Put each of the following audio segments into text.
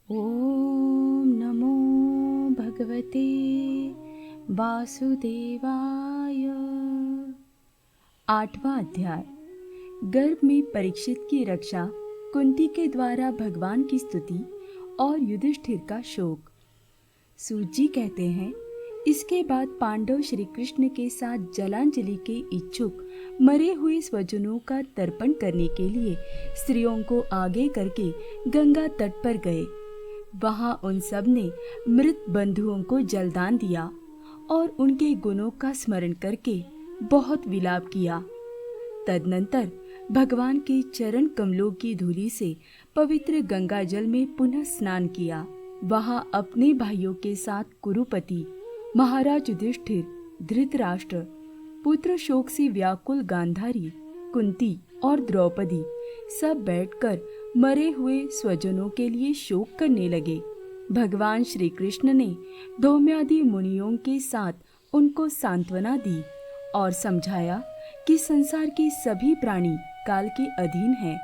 ओम नमो भगवते वासुदेवाय। आठवां अध्याय। गर्भ में परीक्षित की रक्षा, कुंती के द्वारा भगवान की स्तुति और युधिष्ठिर का शोक। सूत जी कहते हैं, इसके बाद पांडव श्री कृष्ण के साथ जलांजलि के इच्छुक मरे हुए स्वजनों का तर्पण करने के लिए स्त्रियों को आगे करके गंगा तट पर गए। वहां उन सब ने मृत बंधुओं को जलदान दिया और उनके गुणों का स्मरण करके बहुत विलाप किया। तदनंतर भगवान के चरण कमलों की धूलि से पवित्र गंगा जल में पुनः स्नान किया। वहां अपने भाइयों के साथ कुरुपति, महाराज युधिष्ठिर, धृतराष्ट्र, पुत्र शोक से व्याकुल गांधारी, कुंती और द्रौपदी सब बैठकर मरे हुए स्वजनों के लिए शोक करने लगे। भगवान श्री कृष्ण ने धौम्यादि मुनियों के साथ उनको सांत्वना दी और समझाया कि संसार के सभी प्राणी काल के अधीन हैं,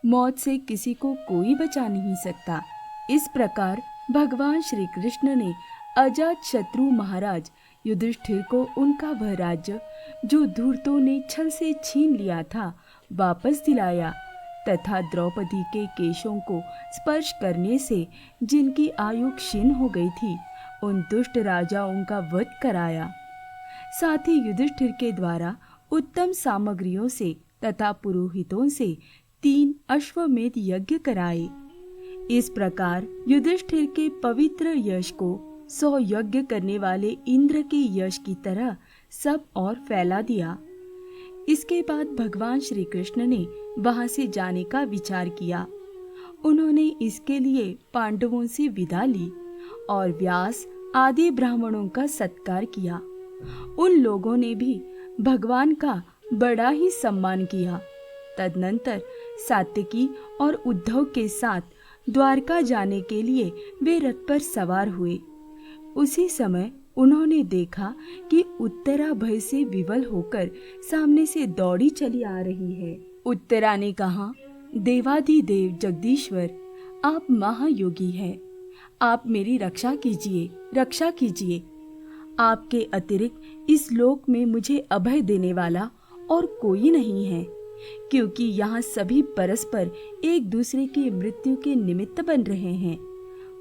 मौत से किसी को कोई बचा नहीं सकता। इस प्रकार भगवान श्री कृष्ण ने अजात शत्रु महाराज युधिष्ठिर को उनका वह राज्य जो धूर्तों ने छल से छीन लिया था वापस दिलाया तथा द्रौपदी के केशों को स्पर्श करने से जिनकी आयु क्षीण हो गई थी उन दुष्ट राजाओं का वध कराया। साथ ही युधिष्ठिर के द्वारा उत्तम सामग्रियों से तथा पुरोहितों से 3 अश्वमेध यज्ञ कराए। इस प्रकार युधिष्ठिर के पवित्र यश को 100 यज्ञ करने वाले इंद्र के यश की तरह सब और फैला दिया। इसके बाद भगवान श्री कृष्ण ने वहां से जाने का विचार किया। उन्होंने इसके लिए पांडवों से विदा ली और व्यास आदि ब्राह्मणों का सत्कार किया। उन लोगों ने भी भगवान का बड़ा ही सम्मान किया। तदनंतर सात्यकी और उद्धव के साथ द्वारका जाने के लिए वे रथ पर सवार हुए। उसी समय उन्होंने देखा कि उत्तरा भय से विवल होकर सामने से दौड़ी चली आ रही है। उत्तरा ने कहा, देवाधिदेव जगदीश्वर, आप महायोगी हैं, आप मेरी रक्षा कीजिए, रक्षा कीजिए। आपके अतिरिक्त इस लोक में मुझे अभय देने वाला और कोई नहीं है, क्योंकि यहाँ सभी परस्पर एक दूसरे की मृत्यु के निमित्त बन रहे हैं।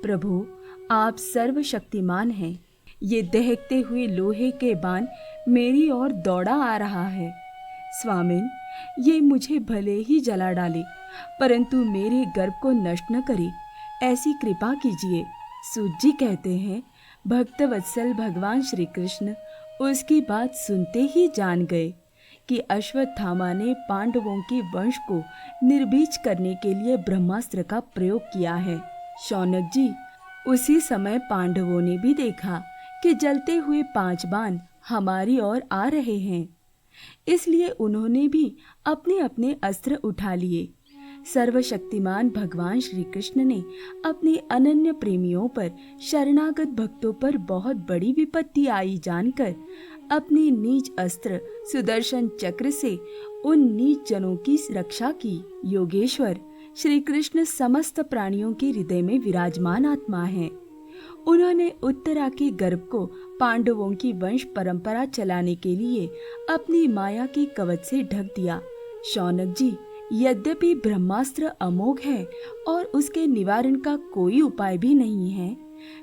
प्रभु, आप सर्वशक्तिमान हैं। ये दहकते हुए लोहे के बाण मेरी ओर दौड़ा आ रहा है। स्वामिन, ये मुझे भले ही जला डाले, परंतु मेरे गर्भ को नष्ट न करे, ऐसी कृपा कीजिए। सूत जी कहते हैं, भक्त वत्सल भगवान श्री कृष्ण उसकी बात सुनते ही जान गए कि अश्वत्थामा ने पांडवों के वंश को निर्बीज करने के लिए ब्रह्मास्त्र का प्रयोग किया है। शौनक जी, उसी समय पांडवों ने भी देखा कि जलते हुए 5 बाण हमारी ओर आ रहे हैं, इसलिए उन्होंने भी अपने अपने अस्त्र उठा लिए। सर्वशक्तिमान भगवान श्री कृष्ण ने अपने अनन्य प्रेमियों पर, शरणागत भक्तों पर बहुत बड़ी विपत्ति आई जानकर अपने नीच अस्त्र सुदर्शन चक्र से उन नीच जनों की रक्षा की। योगेश्वर श्री कृष्ण समस्त प्राणियों के हृदय में विराजमान आत्मा है। उन्होंने उत्तरा के गर्भ को पांडवों की वंश परंपरा चलाने के लिए अपनी माया के कवच से ढक दिया। शौनक जी, यद्यपि ब्रह्मास्त्र अमोघ है और उसके निवारण का कोई उपाय भी नहीं है,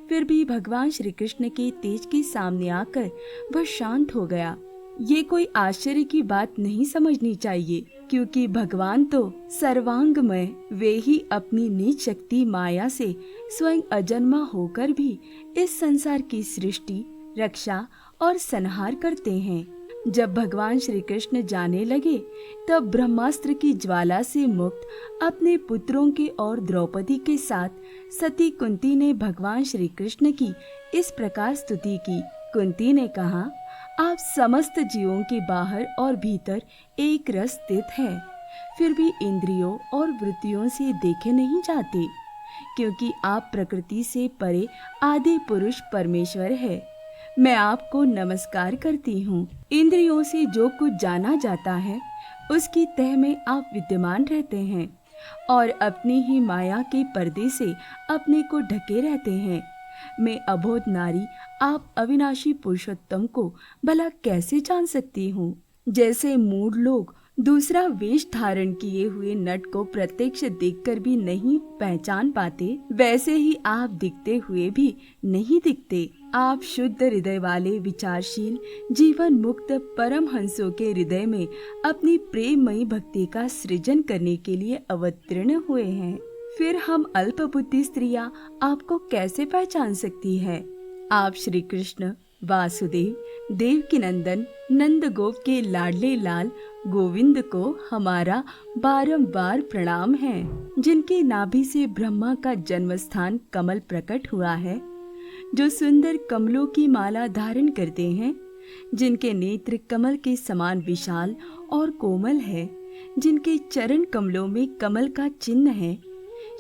फिर भी भगवान श्री कृष्ण के तेज के सामने आकर वह शांत हो गया। ये कोई आश्चर्य की बात नहीं समझनी चाहिए, क्योंकि भगवान तो सर्वांगमय, वे ही अपनी नीच शक्ति माया से स्वयं अजन्मा होकर भी इस संसार की सृष्टि, रक्षा और संहार करते हैं। जब भगवान श्री कृष्ण जाने लगे, तब ब्रह्मास्त्र की ज्वाला से मुक्त अपने पुत्रों के और द्रौपदी के साथ सती कुंती ने भगवान श्री कृष्ण की इस प्रकार स्तुति की। कुंती ने कहा, आप समस्त जीवों के बाहर और भीतर एक रस स्थित है, फिर भी इंद्रियों और वृत्तियों से देखे नहीं जाते, क्योंकि आप प्रकृति से परे आदि पुरुष परमेश्वर है। मैं आपको नमस्कार करती हूँ। इंद्रियों से जो कुछ जाना जाता है उसकी तह में आप विद्यमान रहते हैं, और अपनी ही माया के पर्दे से अपने को ढके रहते हैं। मैं अबोध नारी आप अविनाशी पुरुषोत्तम को भला कैसे जान सकती हूँ? जैसे मूढ़ लोग दूसरा वेश धारण किए हुए नट को प्रत्यक्ष देखकर भी नहीं पहचान पाते, वैसे ही आप दिखते हुए भी नहीं दिखते। आप शुद्ध हृदय वाले विचारशील जीवन मुक्त परम हंसों के हृदय में अपनी प्रेममयी भक्ति का सृजन करने के लिए अवतीर्ण हुए हैं। फिर हम अल्प बुद्धि स्त्रियां आपको कैसे पहचान सकती है? आप श्री कृष्ण वासुदेव देवकी नंदन नंद गोप के लाडले लाल गोविंद को हमारा बारंबार प्रणाम है, जिनके नाभि से ब्रह्मा का जन्म स्थान कमल प्रकट हुआ है, जो सुंदर कमलों की माला धारण करते हैं, जिनके नेत्र कमल के समान विशाल और कोमल है, जिनके चरण कमलों में कमल का चिन्ह है।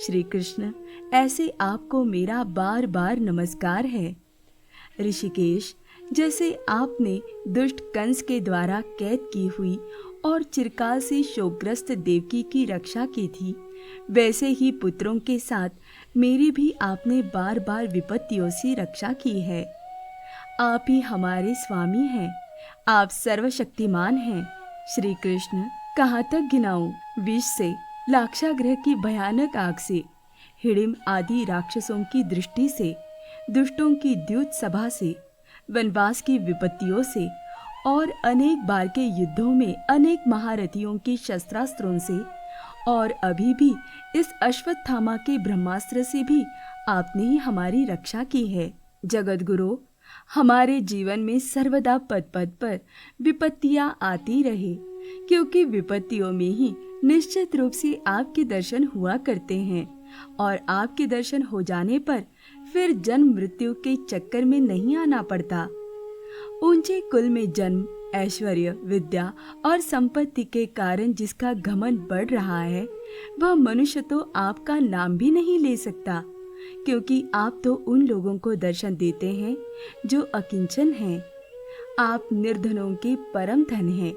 श्री कृष्ण, ऐसे आपको मेरा बार बार नमस्कार है। ऋषिकेश, जैसे आपने दुष्ट कंस के द्वारा कैद की हुई और चिरकाल से शोकग्रस्त देवकी की रक्षा की थी, वैसे ही पुत्रों के साथ मेरी भी आपने बार बार विपत्तियों से रक्षा की है। आप ही हमारे स्वामी हैं, आप सर्वशक्तिमान हैं। श्री कृष्ण, कहाँ तक गिनाऊं? विष से, लाक्षागृह की भयानक आग से, हिडिंब आदि राक्षसों की दृष्टि से, दुष्टों की द्यूत सभा से, वनवास की विपत्तियों से और अनेक बार के युद्धों में अनेक महारथियों के शस्त्रास्त्रों से और अभी भी इस अश्वत्थामा के ब्रह्मास्त्र से भी आपने ही हमारी रक्षा की है। जगत गुरु, हमारे जीवन में सर्वदा पद पद पर विपत्तियां आती रहे, क्योंकि विपत्तियों में ही निश्चित रूप से आपके दर्शन हुआ करते हैं और आपके दर्शन हो जाने पर फिर जन्म मृत्यु के चक्कर में नहीं आना पड़ता। ऊंचे कुल में जन्म, ऐश्वर्य, विद्या और संपत्ति के कारण जिसका घमंड बढ़ रहा है, वह मनुष्य तो आपका नाम भी नहीं ले सकता, क्योंकि आप तो उन लोगों को दर्शन देते हैं जो अकिंचन हैं। आप निर्धनों के परम धन हैं।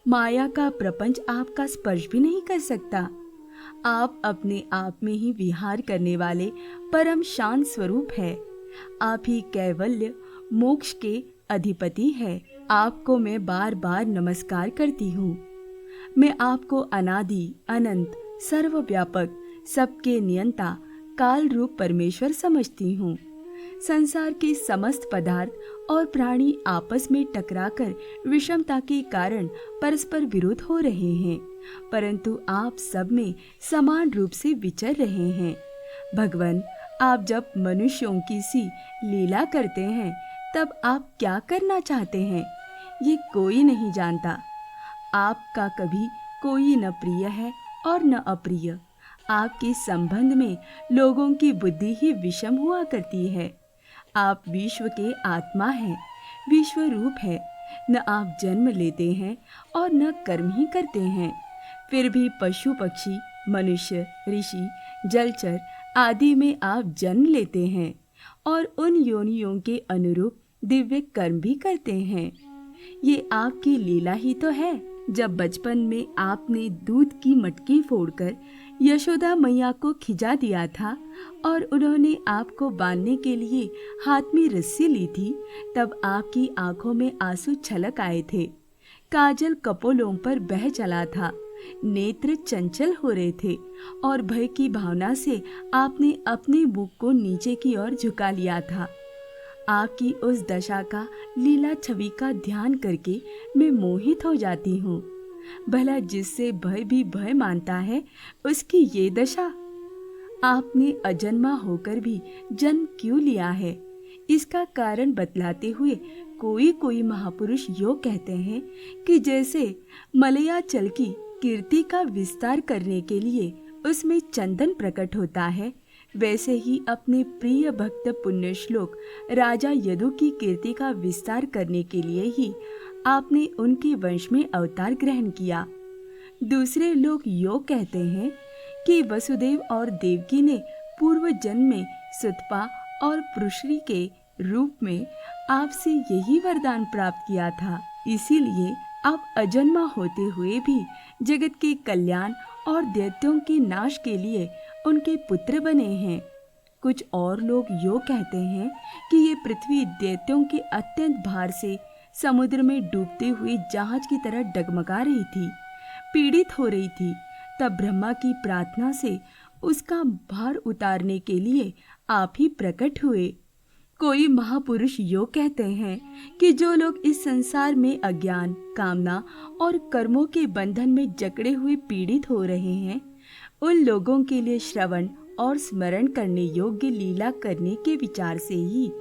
माया का प्रपंच आपका स्पर्श भी नहीं कर सकता। आप अपने आप में ही विहार करने वाले परम शांत स्वरूप है। आप ही कैवल्य मोक्ष के अधिपति है। आपको मैं बार बार नमस्कार करती हूँ। मैं आपको अनादि अनंत सर्वव्यापक सबके नियंता काल रूप परमेश्वर समझती हूँ। संसार के समस्त पदार्थ और प्राणी आपस में टकराकर विषमता के कारण परस्पर विरोध हो रहे हैं, परंतु आप सब में समान रूप से विचर रहे हैं। भगवान, आप जब मनुष्यों की सी लीला करते हैं, तब आप क्या करना चाहते हैं, ये कोई नहीं जानता। आपका कभी कोई न प्रिय है और न अप्रिय। आपके संबंध में लोगों की बुद्धि ही विषम हुआ करती है। आप विश्व के आत्मा हैं, विश्व रूप है। न आप जन्म लेते हैं और न कर्म ही करते हैं, फिर भी पशु पक्षी, मनुष्य, ऋषि, जलचर आदि में आप जन्म लेते हैं और उन योनियों के अनुरूप दिव्य कर्म भी करते हैं। ये आपकी लीला ही तो है। जब बचपन में आपने दूध की मटकी फोड़कर यशोदा मैया को खिजा दिया था और उन्होंने आपको बांधने के लिए हाथ में रस्सी ली थी, तब आपकी आंखों में आंसू छलक आए थे। काजल कपोलों पर बह चला था, नेत्र चंचल हो रहे थे और भय की भावना से आपने अपने मुख को नीचे की ओर झुका लिया था। आपकी उस दशा का लीला छवि का ध्यान करके मैं मोहित हो जाती हूँ। भला जिससे भय भी भय मानता है, उसकी ये दशा। आपने अजन्मा होकर भी जन्म क्यों लिया है, इसका कारण बतलाते हुए कोई कोई महापुरुष यो कहते हैं कि जैसे मलयाचल की कीर्ति का विस्तार करने के लिए उसमें चंदन प्रकट होता है, वैसे ही अपने प्रिय भक्त पुण्य श्लोक राजा यदु की कीर्ति का विस्तार करने के लिए ही आपने उनके वंश में अवतार ग्रहण किया। दूसरे लोग यो कहते हैं कि वसुदेव और देवकी ने पूर्व जन्म में सुतपा और पृश्री के रूप में आपसे यही वरदान प्राप्त किया था, इसीलिए आप अजन्मा होते हुए भी जगत के कल्याण और दैत्यों के नाश के लिए उनके पुत्र बने हैं। कुछ और लोग यो कहते हैं कि ये पृथ्वी दैत्यों के अत्यंत भार से समुद्र में डूबते हुए जहाज की तरह डगमगा रही थी, पीड़ित हो रही थी। तब ब्रह्मा की प्रार्थना से उसका भार उतारने के लिए आप ही प्रकट हुए। कोई महापुरुष यो कहते हैं कि जो लोग इस संसार में अज्ञान, कामना और कर्मों के बंधन में जकड़े हुए पीड़ित हो रहे हैं, उन लोगों के लिए श्रवण और स्मरण करने योग्य लीला करने के विचार से ही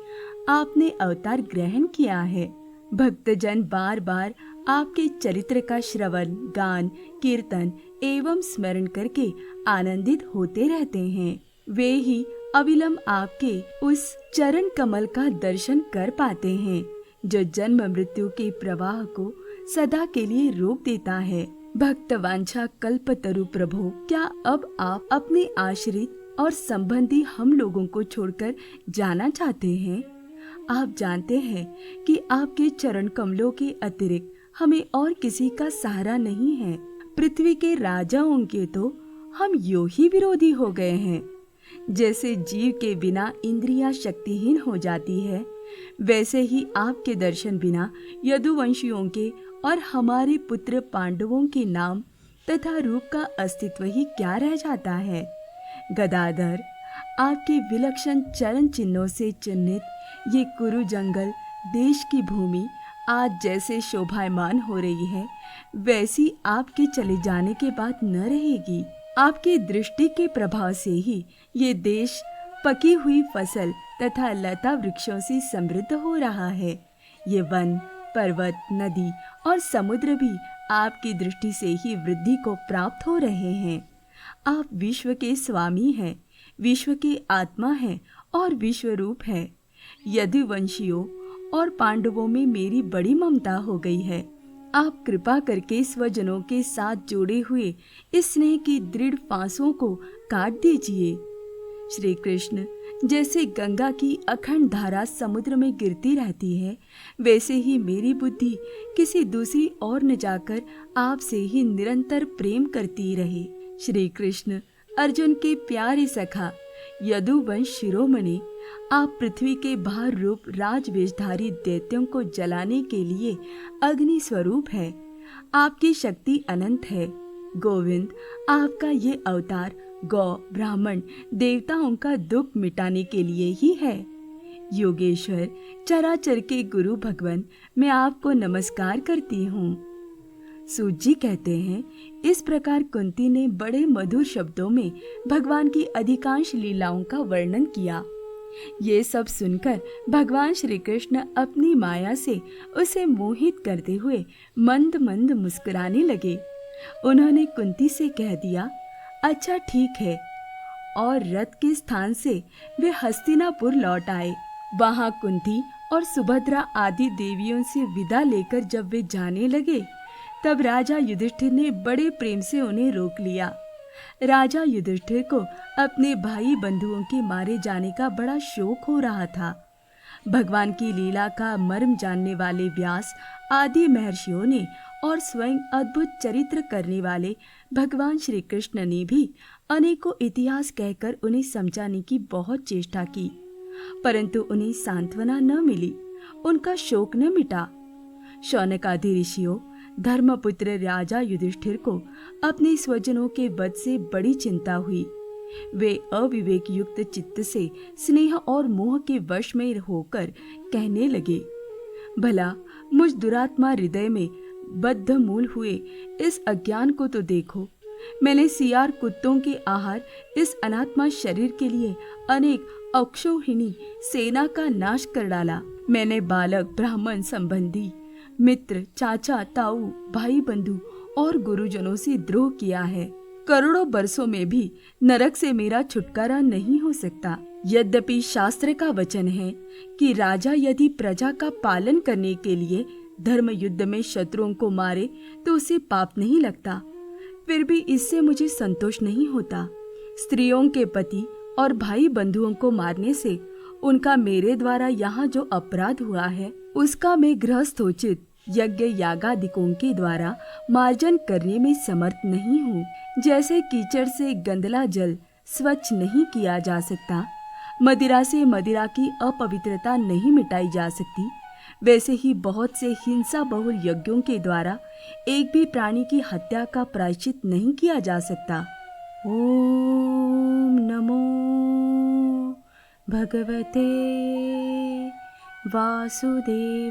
आपने अवतार ग्रहण किया है। भक्तजन बार बार आपके चरित्र का श्रवण, गान, कीर्तन एवं स्मरण करके आनंदित होते रहते हैं। वे ही अविलंब आपके उस चरण कमल का दर्शन कर पाते हैं जो जन्म मृत्यु के प्रवाह को सदा के लिए रोक देता है। भक्त वांछा कल्पतरु प्रभु, क्या अब आप अपने आश्रित और संबंधी हम लोगों को छोड़कर जाना चाहते हैं? आप जानते हैं कि आपके चरण कमलों के अतिरिक्त हमें और किसी का सहारा नहीं है। पृथ्वी के राजाओं के तो हम यो ही विरोधी हो गए हैं। जैसे जीव के बिना इंद्रियां शक्तिहीन हो जाती है, वैसे ही आपके दर्शन बिना यदुवंशियों के और हमारे पुत्र पांडवों के नाम तथा रूप का अस्तित्व ही क्या रह जाता है। गदाधर, आपके विलक्षण चरण चिन्हों से चिन्हित ये कुरु जंगल देश की भूमि आज जैसे शोभायमान हो रही है, वैसी आपके चले जाने के बाद न रहेगी। आपकी दृष्टि के प्रभाव से ही ये देश पकी हुई फसल तथा लता वृक्षों से समृद्ध हो रहा है। ये वन, पर्वत, नदी और समुद्र भी आपकी दृष्टि से ही वृद्धि को प्राप्त हो रहे हैं। आप विश्व के स्वामी हैं, विश्व के आत्मा हैं और विश्व रूप है। यदुवंशियों और पांडवों में मेरी बड़ी ममता हो गई है। आप कृपा करके स्वजनों के साथ जोड़े हुए इस स्नेह की दृढ़ फांसों को काट दीजिए। श्री कृष्ण, जैसे गंगा की अखंड धारा समुद्र में गिरती रहती है, वैसे ही मेरी बुद्धि किसी दूसरी ओर न जाकर आपसे ही निरंतर प्रेम करती रहे। श्री कृष्ण, अर्जुन के प्यारे सखा, यदुवंश शिरोमणि, आप पृथ्वी के बाहर रूप राजवेशधारी दैत्यों को जलाने के लिए अग्नि स्वरूप है। आपकी शक्ति अनंत है। गोविंद, आपका ये अवतार गौ, ब्राह्मण, देवताओं का दुख मिटाने के लिए ही है। योगेश्वर, चराचर के गुरु भगवान, मैं आपको नमस्कार करती हूँ। सूत जी कहते हैं, इस प्रकार कुंती ने बड़े मधुर शब्दों में भगवान की अधिकांश लीलाओं का वर्णन किया। ये सब सुनकर भगवान श्री कृष्ण अपनी माया से उसे मोहित करते हुए मंद मंद मुस्कुराने लगे। उन्होंने कुंती से कह दिया, अच्छा ठीक है। और रथ के स्थान से वे हस्तिनापुर लौट आए। वहां कुंती और सुभद्रा आदि देवियों से विदा लेकर जब वे जाने लगे, तब राजा युधिष्ठिर ने बड़े प्रेम से उन्हें रोक लिया। राजा युधिष्ठिर को अपने भाई बंधुओं के मारे जाने का बड़ा शोक हो रहा था। भगवान की लीला का मर्म जानने वाले व्यास आदि महर्षियों ने और स्वयं अद्भुत चरित्र करने वाले भगवान श्री कृष्ण ने भी अनेकों इतिहास कहकर उन्हें समझाने की बहुत चेष्टा की, परंतु उन्हें सांत्वना न मिली, उनका शोक न मिटा। शौनक आदि ऋषियों, धर्मपुत्र राजा युधिष्ठिर को अपने स्वजनों के वध से बड़ी चिंता हुई। वे अविवेक युक्त चित्त से स्नेह और मोह के वश में होकर कहने लगे, भला मुझ दुरात्मा हृदय में बद्ध मूल हुए इस अज्ञान को तो देखो। मैंने सियार कुत्तों के आहार इस अनात्मा शरीर के लिए अनेक अक्षौहिणी सेना का नाश कर डाला। मैंने बालक, ब्राह्मण संबंधी, मित्र, चाचा, ताऊ, भाई बंधु और गुरुजनों से द्रोह किया है। करोड़ों बरसों में भी नरक से मेरा छुटकारा नहीं हो सकता। यद्यपि शास्त्र का वचन है कि राजा यदि प्रजा का पालन करने के लिए धर्म युद्ध में शत्रुओं को मारे तो उसे पाप नहीं लगता, फिर भी इससे मुझे संतोष नहीं होता। स्त्रियों के पति और भाई बंधुओं को मारने से उनका मेरे द्वारा यहाँ जो अपराध हुआ है, उसका मैं गृहस्थोचित यज्ञ यागादिकों के द्वारा मार्जन करने में समर्थ नहीं हूँ। जैसे कीचड़ से गंदला जल स्वच्छ नहीं किया जा सकता, मदिरा से मदिरा की अपवित्रता नहीं मिटाई जा सकती, वैसे ही बहुत से हिंसा बहुल यज्ञों के द्वारा एक भी प्राणी की हत्या का प्रायश्चित नहीं किया जा सकता। ओम नमो भगवते वासुदेवाय।